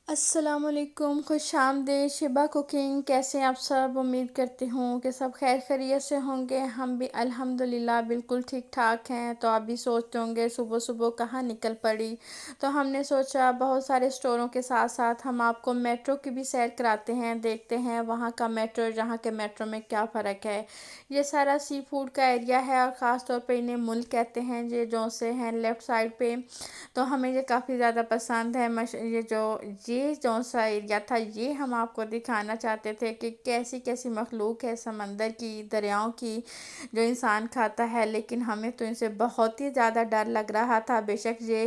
अस्सलामुअलैकुम, खुशामदीद। Shiba cooking. कैसे हैं आप सब? उम्मीद करती हूँ कि सब खैर खैरियत से होंगे। हम भी अल्हम्दुलिल्लाह बिल्कुल ठीक ठाक हैं। तो आप भी सोचते होंगे सुबह सुबह कहाँ निकल पड़ी। तो हमने सोचा बहुत सारे स्टोरों के साथ साथ हम आपको मेट्रो की भी सैर कराते हैं, देखते हैं वहाँ का मेट्रो यहाँ के मेट्रो में क्या फ़र्क है। ये सारा सी फूड का एरिया है और ख़ास तौर पे इन्हें मुल कहते हैं, ये जो से हैं लेफ़्ट साइड पे। तो हमें ये काफ़ी ज़्यादा पसंद है। ये जो सा एरिया था ये हम आपको दिखाना चाहते थे कि कैसी कैसी मखलूक है समंदर की, दरियाओं की, जो इंसान खाता है, लेकिन हमें तो इनसे बहुत ही ज़्यादा डर लग रहा था। बेशक ये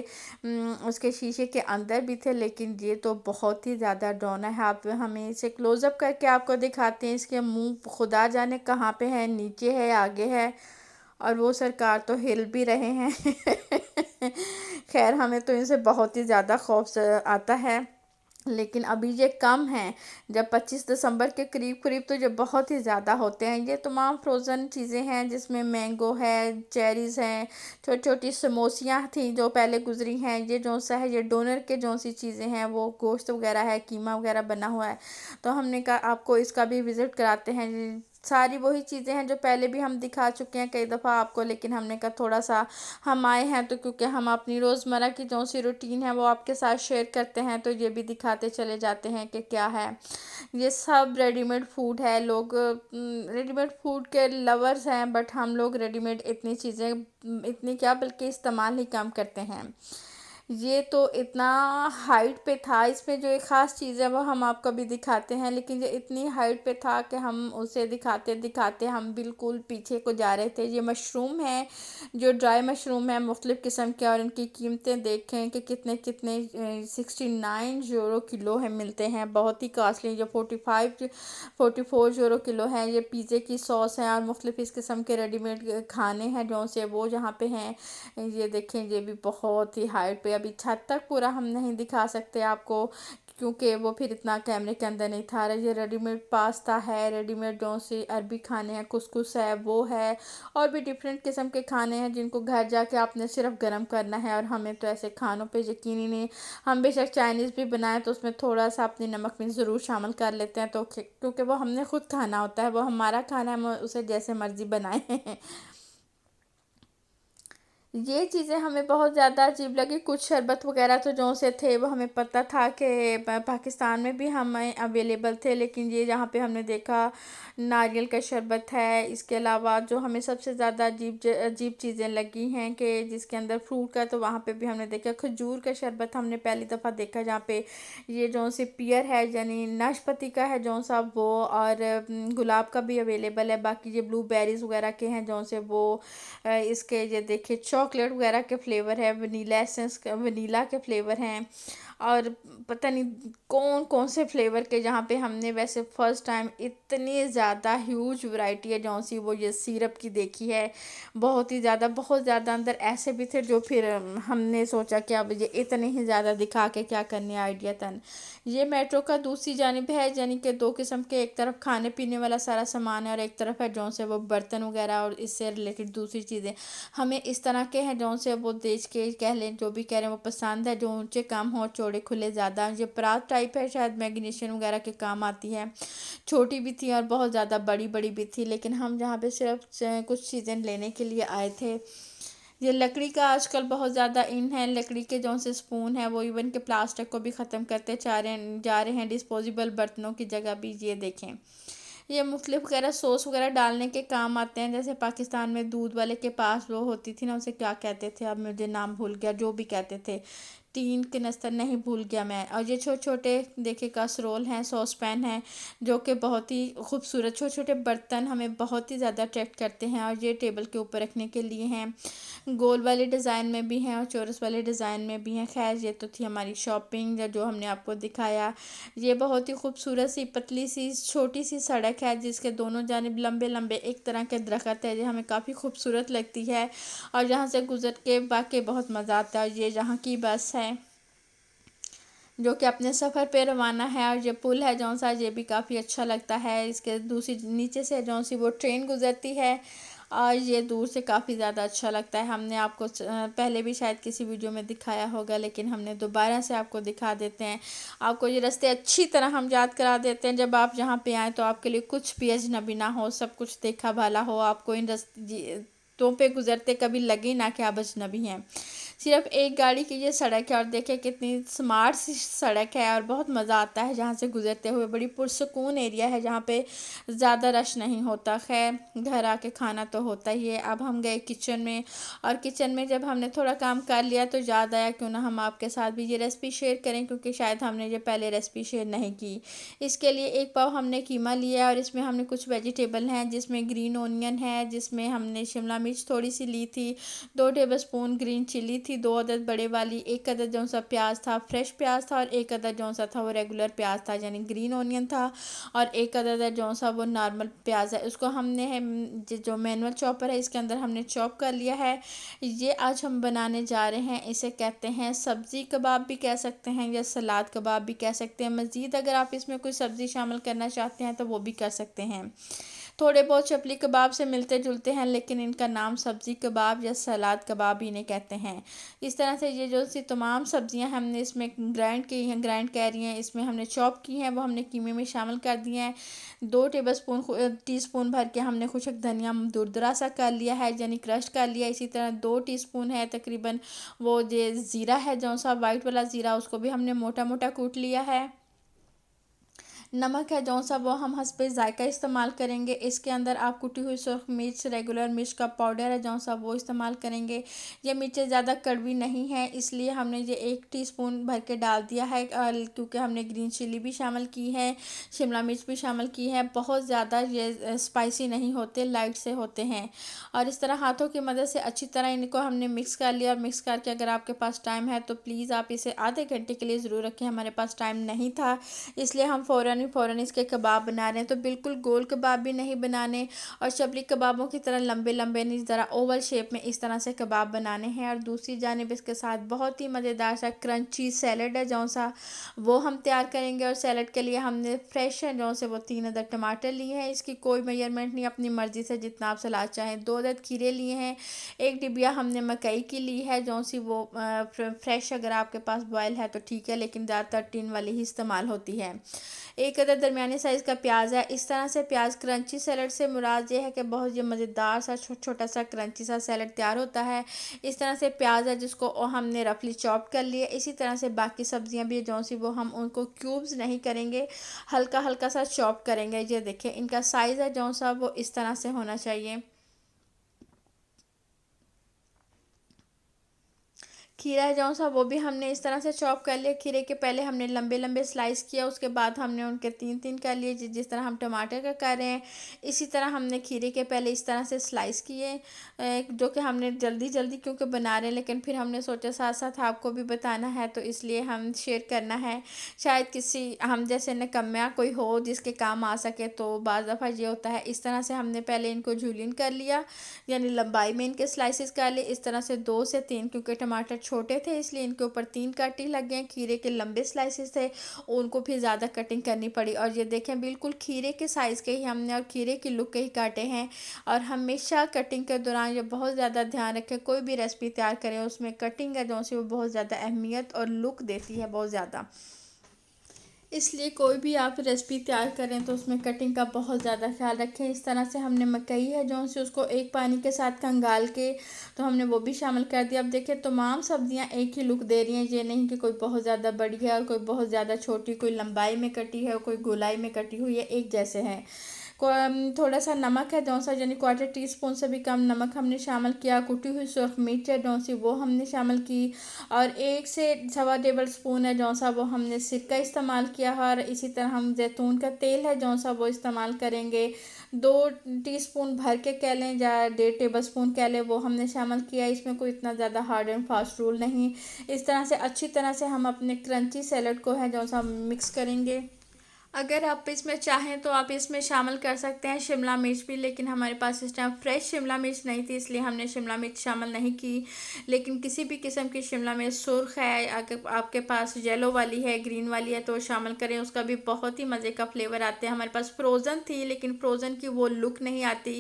उसके शीशे के अंदर भी थे, लेकिन ये तो बहुत ही ज़्यादा डरावना है। आप हमें इसे क्लोज़अप करके आपको दिखाते हैं। इसके मुंह खुदा जाने कहाँ पे है, नीचे है, आगे है, और वो सरकार तो हिल भी रहे हैं। खैर हमें तो इनसे बहुत ही ज़्यादा खौफ आता है, लेकिन अभी ये कम हैं। जब 25 दिसंबर के करीब करीब तो ये बहुत ही ज़्यादा होते हैं। ये तमाम फ्रोज़न चीज़ें हैं जिसमें मैंगो है, चेरीज़ हैं, छोटी छोटी समोसियाँ थी जो पहले गुजरी हैं। ये जो सा है ये डोनर के जो सी चीज़ें हैं, वो गोश्त वगैरह है, कीमा वगैरह बना हुआ है। तो हमने कहा आपको इसका भी विज़िट कराते हैं। सारी वही चीज़ें हैं जो पहले भी हम दिखा चुके हैं कई दफ़ा आपको, लेकिन हमने कहा थोड़ा सा हम आए हैं तो क्योंकि हम अपनी रोज़मर्रा की जो सी रूटीन है वो आपके साथ शेयर करते हैं, तो ये भी दिखाते चले जाते हैं कि क्या है। ये सब रेडीमेड फूड है। लोग रेडीमेड फूड के लवर्स हैं, बट हम लोग रेडीमेड इतनी चीज़ें इतनी क्या बल्कि इस्तेमाल ही कम करते हैं। ये तो इतना हाइट पे था। इसमें जो एक ख़ास चीज़ है वो हम आपको भी दिखाते हैं, लेकिन ये इतनी हाइट पे था कि हम उसे दिखाते दिखाते हम बिल्कुल पीछे को जा रहे थे। ये मशरूम है, जो ड्राई मशरूम है मुख्तलिफ़ किस्म के, और इनकी कीमतें देखें कि कितने कितने 69 यूरो किलो है मिलते हैं, बहुत ही कास्टली। जो 44 यूरो किलो है। ये पिज़्ज़े की सॉस है और मुख्तलिफ़ इस किस्म के रेडीमेड खाने हैं जो से वो यहाँ पे हैं। ये देखें, ये भी बहुत ही हाइट पे। अभी छत तक पूरा हम नहीं दिखा सकते आपको, क्योंकि वो फिर इतना कैमरे के अंदर नहीं था। ये रेडीमेड पास्ता है, रेडीमेड जो से अरबी खाने हैं, कुसकुस है, वो है, और भी डिफरेंट किस्म के खाने हैं जिनको घर जाके आपने सिर्फ गर्म करना है। और हमें तो ऐसे खानों पे यकीन ही नहीं। हम बेशक चाइनीज़ भी बनाएं तो उसमें थोड़ा सा अपनी नमक मिर्च ज़रूर शामिल कर लेते हैं, तो क्योंकि वो हमने खुद खाना होता है, वो हमारा खाना है, हम उसे जैसे मर्ज़ी बनाएं। ये चीज़ें हमें बहुत ज़्यादा अजीब लगी। कुछ शरबत वगैरह तो जो से थे वो हमें पता था कि पाकिस्तान में भी हमें अवेलेबल थे, लेकिन ये जहाँ पे हमने देखा नारियल का शरबत है। इसके अलावा जो हमें सबसे ज़्यादा अजीब चीज़ें लगी हैं कि जिसके अंदर फ्रूट का, तो वहाँ पे भी हमने देखा खजूर का शरबत हमने पहली दफ़ा देखा, जहाँ पे ये जो से पियर है यानी नाशपाती का है जो सा वो, और गुलाब का भी अवेलेबल है। बाकी ये ब्लूबेरीज़ वगैरह के हैं जो से वो इसके ये देखिए चॉकलेट वगैरह के फ्लेवर है, वनीला एसेंस वनीला के फ्लेवर हैं, और पता नहीं कौन कौन से फ्लेवर के, जहाँ पे हमने वैसे फ़र्स्ट टाइम इतनी ज़्यादा ह्यूज वैरायटी है जौन सी वो ये सिरप की देखी है। बहुत ही ज़्यादा, बहुत ज़्यादा अंदर ऐसे भी थे जो फिर हमने सोचा कि अब ये इतने ही ज़्यादा दिखा के क्या करने आइडिया तन। ये मेट्रो का दूसरी जानिब है, यानी कि दो किस्म के, एक तरफ खाने पीने वाला सारा सामान है और एक तरफ है जौन से वो बर्तन वगैरह और इससे रिलेटेड दूसरी चीज़ें। हमें इस तरह के हैं जौन से वो देख के कह लें जो भी कह रहे हैं वो पसंद है, जो ऊंचे कम हो, चौड़े खुले ज़्यादा। ये परात टाइप है, शायद मैग्नीशियन वगैरह के काम आती है। छोटी भी थी और बहुत ज़्यादा बड़ी बड़ी भी थी, लेकिन हम जहाँ पे सिर्फ कुछ चीज़ें लेने के लिए आए थे। ये लकड़ी का आजकल बहुत ज़्यादा इन है। लकड़ी के जो से स्पून है वो इवन के प्लास्टिक को भी ख़त्म करते जा रहे हैं। डिस्पोजेबल बर्तनों की जगह भी ये देखें। ये मुख्तलिफ वगैरह सॉस वगैरह डालने के काम आते हैं। जैसे पाकिस्तान में दूध वाले के पास वो होती थी ना, उसे क्या कहते थे, अब मुझे नाम भूल गया, जो भी कहते थे, टीन के नस्तर नहीं भूल गया मैं। और ये छोटे छोटे देखिए कसरोल हैं, सॉस पैन हैं, जो कि बहुत ही खूबसूरत छोटे छोटे बर्तन हमें बहुत ही ज़्यादा अट्रैक्ट करते हैं। और ये टेबल के ऊपर रखने के लिए हैं। गोल वाले डिज़ाइन में भी हैं और चौरस वाले डिज़ाइन में भी हैं। खैर ये तो थी हमारी शॉपिंग जो हमने आपको दिखाया। ये बहुत ही खूबसूरत सी पतली सी छोटी सी सड़क है जिसके दोनों जानिब लंबे लंबे एक तरह के दरख्त है, जो हमें काफ़ी खूबसूरत लगती है और यहाँ से गुजर के वाकई बहुत मज़ा आता है। और ये यहाँ की बस है जो कि अपने सफ़र पे रवाना है। और ये पुल है जौन सा, ये भी काफ़ी अच्छा लगता है। इसके दूसरी नीचे से जौन सी वो ट्रेन गुज़रती है और ये दूर से काफ़ी ज़्यादा अच्छा लगता है। हमने आपको पहले भी शायद किसी वीडियो में दिखाया होगा, लेकिन हमने दोबारा से आपको दिखा देते हैं। आपको ये रास्ते अच्छी तरह हम याद करा देते हैं। जब आप यहाँ पे आएँ तो आपके लिए कुछ भी अजनबी ना हो, सब कुछ देखा भाला हो। आपको इन रास्तों पे गुजरते कभी लगे ना कि आप अजनबी हैं। सिर्फ एक गाड़ी की ये सड़क है और देखिए कितनी स्मार्ट सी सड़क है और बहुत मज़ा आता है जहाँ से गुजरते हुए। बड़ी पुरसुकून एरिया है जहाँ पे ज़्यादा रश नहीं होता। खैर, घर आके खाना तो होता ही है। अब हम गए किचन में, और किचन में जब हमने थोड़ा काम कर लिया तो याद आया क्यों ना हम आपके साथ भी ये रेसिपी शेयर करें, क्योंकि शायद हमने ये पहले रेसिपी शेयर नहीं की। इसके लिए एक पाव हमने कीमा लिया और इसमें हमने कुछ वेजिटेबल हैं, जिसमें ग्रीन ओनियन है, जिसमें हमने शिमला मिर्च थोड़ी सी ली थी, 2 टेबलस्पून ग्रीन चिली थी, 2 अदद बड़े वाली, 1 अदद जो सा प्याज था, फ्रेश प्याज था, और 1 अदद जो सा था वो रेगुलर प्याज था यानी ग्रीन ओनियन था, और 1 अदद जो सा वो नॉर्मल प्याज है। उसको हमने जो मैनुअल चॉपर है इसके अंदर हमने चॉप कर लिया है। ये आज हम बनाने जा रहे हैं, इसे कहते हैं सब्ज़ी कबाब भी कह सकते हैं या सलाद कबाब भी कह सकते हैं। मज़ीद अगर आप इसमें कोई सब्ज़ी शामिल करना चाहते हैं तो वो भी कर सकते हैं। थोड़े बहुत चपली कबाब से मिलते जुलते हैं, लेकिन इनका नाम सब्ज़ी कबाब या सलाद कबाब इन्हें कहते हैं। इस तरह से ये जो सी तमाम सब्ज़ियां हमने इसमें ग्राइंड की हैं, ग्राइंड कह रही हैं, इसमें हमने चॉप की हैं, वो हमने कीमे में शामिल कर दिए हैं। 2 टेबलस्पून भर के हमने खुशक धनिया दुरदरा सा कर लिया है यानी क्रश कर लिया। इसी तरह 2 टीस्पून है तकरीबन वो जो ज़ीरा है जो सा वाइट वाला ज़ीरा, उसको भी हमने मोटा मोटा कूट लिया है। नमक है जौन सा वो हम हस्बे ज़ायका इस्तेमाल करेंगे। इसके अंदर आप कुटी हुई सुरख मिर्च, रेगुलर मिर्च का पाउडर है जौन सा वो इस्तेमाल करेंगे। ये मिर्चें ज़्यादा कड़वी नहीं है, इसलिए हमने ये 1 टीस्पून भर के डाल दिया है, क्योंकि हमने ग्रीन चिली भी शामिल की है, शिमला मिर्च भी शामिल की है। बहुत ज़्यादा ये स्पाइसी नहीं होते, लाइट से होते हैं। और इस तरह हाथों की मदद से अच्छी तरह इनको हमने मिक्स कर लिया। और मिक्स करके अगर आपके पास टाइम है तो प्लीज़ आप इसे आधे घंटे के लिए ज़रूर रखें। हमारे पास टाइम नहीं था, इसलिए हम फ़ौरन इसके कबाब बना रहे हैं। तो बिल्कुल गोल कबाब भी नहीं बनाने और चपली कबाबों की तरह लंबे लंबे नहीं, ज़रा ओवल शेप में इस तरह से कबाब बनाने हैं। और दूसरी जानिब इसके साथ बहुत ही मज़ेदार सा क्रंची सैलड है जौन सा वो हम तैयार करेंगे। और सैलड के लिए हमने फ्रेश है जौन से वो 3 अदद टमाटर लिए हैं। इसकी कोई मेजरमेंट नहीं, अपनी मर्ज़ी से जितना आप सलाद चाहें। 2 अदद खीरे लिए हैं। एक डिबिया हमने मकई की ली है जौन सी वो फ्रेश, अगर आपके पास बॉयल है तो ठीक है, लेकिन ज़्यादातर टिन वाली ही इस्तेमाल होती है। 1 अदद दरमियानी साइज़ का प्याज है। इस तरह से प्याज क्रंची सैलड से मुराद ये है कि बहुत ये मज़ेदार सा छोटा सा क्रंची सा सैलड तैयार होता है। इस तरह से प्याज है जिसको हमने रफली चॉप कर लिया। इसी तरह से बाकी सब्जियां भी जौन सी वो हम उनको क्यूब्स नहीं करेंगे, हल्का हल्का सा चॉप करेंगे। ये देखिए इनका साइज़ है जौन सा वो इस तरह से होना चाहिए। खीरा है जौन सा वो भी हमने इस तरह से चॉप कर लिया। खीरे के पहले हमने लंबे लंबे स्लाइस किया, उसके बाद हमने उनके 3 3 कर लिए, जिस तरह हम टमाटर का कर रहे हैं। इसी तरह हमने खीरे के पहले इस तरह से स्लाइस किए, जो कि हमने जल्दी जल्दी क्योंकि बना रहे हैं, लेकिन फिर हमने सोचा साथ साथ आपको भी बताना है तो इसलिए हम शेयर करना है। शायद किसी हम जैसे निकम्मा कोई हो जिसके काम आ सके, तो बाज़ दफ़ा ये होता है। इस तरह से हमने पहले इनको जूलियन कर लिया यानी लंबाई में इनके स्लाइसेस कर लिए। इस तरह से 2 से 3, क्योंकि टमाटर छोटे थे इसलिए इनके ऊपर 3 काटी लग गए। खीरे के लंबे स्लाइसेस थे, उनको फिर ज़्यादा कटिंग करनी पड़ी। और ये देखें बिल्कुल खीरे के साइज़ के ही हमने और खीरे की लुक के ही काटे हैं। और हमेशा कटिंग के दौरान ये बहुत ज़्यादा ध्यान रखें, कोई भी रेसिपी तैयार करें उसमें कटिंग है जो सी वो बहुत ज़्यादा अहमियत और लुक देती है बहुत ज़्यादा। इसलिए कोई भी आप रेसिपी तैयार करें तो उसमें कटिंग का बहुत ज़्यादा ख्याल रखें। इस तरह से हमने मकई है जो से उसको एक पानी के साथ खंगाल के तो हमने वो भी शामिल कर दिया। अब देखिए तमाम सब्जियां एक ही लुक दे रही हैं, ये नहीं कि कोई बहुत ज़्यादा बड़ी है और कोई बहुत ज़्यादा छोटी, कोई लंबाई में कटी है और कोई गोलाई में कटी हुई है, एक जैसे हैं। थोड़ा सा नमक है जौन सा यानी 1/4 टीस्पून से भी कम नमक हमने शामिल किया। कुटी हुई सुरख मिर्च है जौन सी वो हमने शामिल की। और 1 से 1.25 टेबल स्पून है जौन सा वो हमने सिरका इस्तेमाल किया है। और इसी तरह हम जैतून का तेल है जौन सा वो इस्तेमाल करेंगे। 2 टीस्पून भर के कह लें या 1.5 टेबल स्पून कह लें, वो हमने शामिल किया। इसमें कोई इतना ज़्यादा हार्ड एंड फास्ट रूल नहीं। इस तरह से अच्छी तरह से हम अपने क्रंची सैलड को है जौन सा मिक्स करेंगे। अगर आप इसमें चाहें तो आप इसमें शामिल कर सकते हैं शिमला मिर्च भी, लेकिन हमारे पास इस टाइम फ्रेश शिमला मिर्च नहीं थी, इसलिए हमने शिमला मिर्च शामिल नहीं की। लेकिन किसी भी किस्म की शिमला मिर्च सुर्ख है, अगर आपके पास येलो वाली है, ग्रीन वाली है, तो शामिल करें, उसका भी बहुत ही मज़े का फ्लेवर आता है। हमारे पास फ्रोज़न थी, लेकिन फ्रोज़न की वो लुक नहीं आती।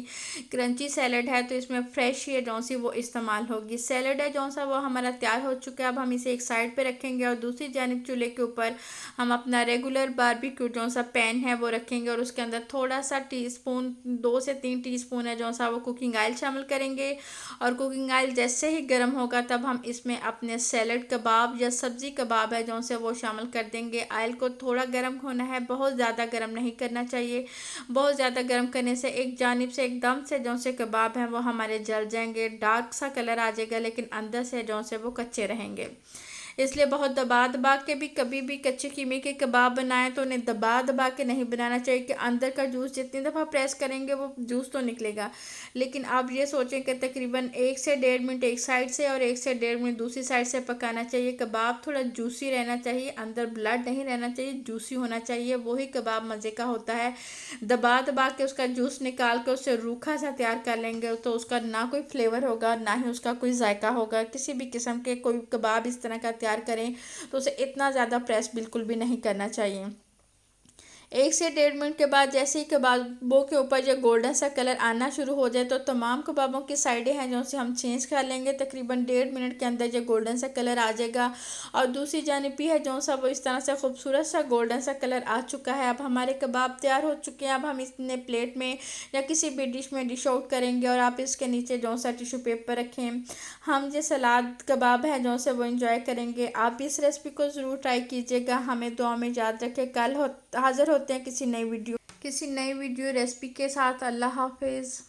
क्रंची सैलड है तो इसमें फ्रेश ही है जौन सी वो इस्तेमाल होगी। सैलड है जौन सा वो हमारा तैयार हो चुका है। अब हम इसे एक साइड पे रखेंगे और दूसरी जानिब चूल्हे के ऊपर हम अपना रेगुलर बारबेक्यू जो सा पैन है वो रखेंगे और उसके अंदर थोड़ा सा टीस्पून, 2 से 3 टीस्पून है जो सा वो कुकिंग ऑयल शामिल करेंगे। और कुकिंग ऑयल जैसे ही गर्म होगा तब हम इसमें अपने सैलड कबाब या सब्ज़ी कबाब है जो से वो शामिल कर देंगे। ऑयल को थोड़ा गर्म होना है, बहुत ज़्यादा गर्म नहीं करना चाहिए। बहुत ज़्यादा गर्म करने से एक जानिब से एकदम से जो से कबाब हैं वो हमारे जल जाएंगे, डार्क सा कलर आ जाएगा, लेकिन अंदर से जो से वो कच्चे रहेंगे। इसलिए बहुत दबा दबा के भी कभी भी कच्चे कीमे के कबाब बनाएं तो उन्हें दबा दबा के नहीं बनाना चाहिए कि अंदर का जूस जितनी दफ़ा प्रेस करेंगे वो जूस तो निकलेगा। लेकिन आप ये सोचें कि तकरीबन 1 से 1.5 मिनट एक साइड से और 1 से 1.5 मिनट दूसरी साइड से पकाना चाहिए। कबाब थोड़ा जूसी रहना चाहिए, अंदर ब्लड नहीं रहना चाहिए, जूसी होना चाहिए, वही कबाब मज़े का होता है। दबा दबा के उसका जूस निकाल कर उससे रूखा सा तैयार कर लेंगे तो उसका ना कोई फ्लेवर होगा, ना ही उसका कोई जायका होगा। किसी भी किस्म के कोई कबाब इस तरह का तैयार करें तो उसे इतना ज़्यादा प्रेस बिल्कुल भी नहीं करना चाहिए। 1 से 1.5 मिनट के बाद जैसे ही कबाबों के ऊपर जो गोल्डन सा कलर आना शुरू हो जाए तो तमाम कबाबों की साइडें हैं जो से हम चेंज कर लेंगे। तकरीबन 1.5 मिनट के अंदर जो गोल्डन सा कलर आ जाएगा और दूसरी जानिब भी है जो सा वो इस तरह से खूबसूरत सा गोल्डन सा कलर आ चुका है। अब हमारे कबाब तैयार हो चुके हैं। अब हम इसने प्लेट में या किसी भी डिश में डिश आउट करेंगे और आप इसके नीचे जो सा टिश्यू पेपर रखें। हम जो सलाद कबाब है जो से वो इंजॉय करेंगे। आप भी इस रेसिपी को ज़रूर ट्राई कीजिएगा। हमें दुआ में याद रखें। कल हाज़िर होते हैं किसी नई वीडियो रेसिपी के साथ। अल्लाह हाफिज़।